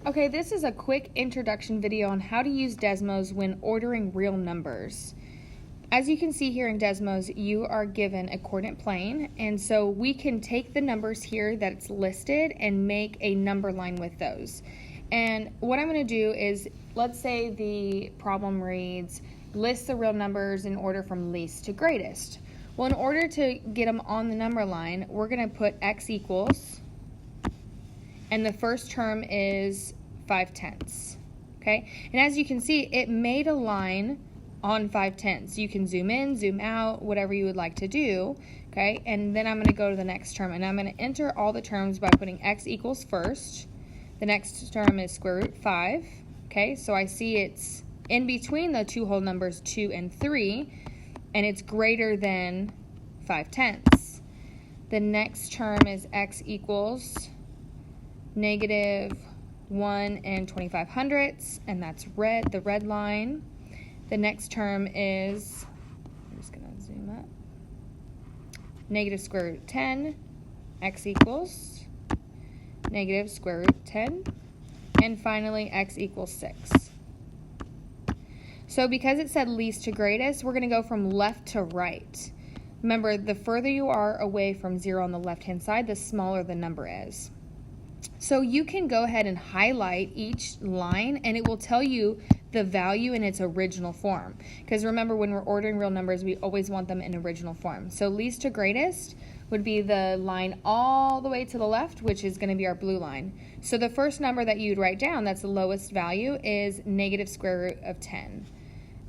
Okay, this is a quick introduction video on how to use Desmos when ordering real numbers. As you can see here in Desmos, you are given a coordinate plane, and so we can take the numbers here that's listed and make a number line with those. And what I'm going to do is, let's say the problem reads, list the real numbers in order from least to greatest. Well, in order to get them on the number line, we're going to put x equals, and the first term is 5/10. Okay, and as you can see, it made a line on 5/10. You can zoom in, zoom out, whatever you would like to do. Okay, and then I'm going to go to the next term, and I'm going to enter all the terms by putting x equals first. The next term is square root 5. Okay, so I see it's in between the two whole numbers 2 and 3, and it's greater than 5/10. The next term is x equals negative 1 and 25/100, and that's red, the red line. The next term is, I'm just going to zoom up, negative square root 10, x equals negative square root 10, and finally x equals 6. So because it said least to greatest, we're going to go from left to right. Remember, the further you are away from 0 on the left-hand side, the smaller the number is. So you can go ahead and highlight each line, and it will tell you the value in its original form. Because remember, when we're ordering real numbers, we always want them in original form. So least to greatest would be the line all the way to the left, which is going to be our blue line. So the first number that you'd write down, that's the lowest value, is negative square root of 10.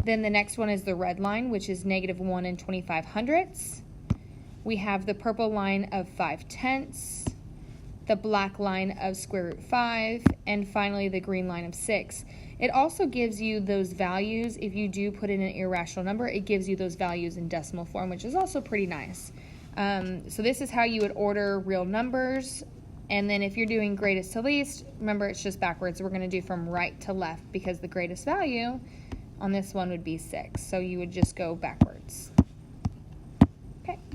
Then the next one is the red line, which is negative 1 and 25/100. We have the purple line of 5/10. The black line of square root 5, and finally the green line of 6. It also gives you those values. If you do put in an irrational number, it gives you those values in decimal form, which is also pretty nice. So this is how you would order real numbers. And then if you're doing greatest to least, remember it's just backwards. We're going to do from right to left because the greatest value on this one would be 6. So you would just go backwards.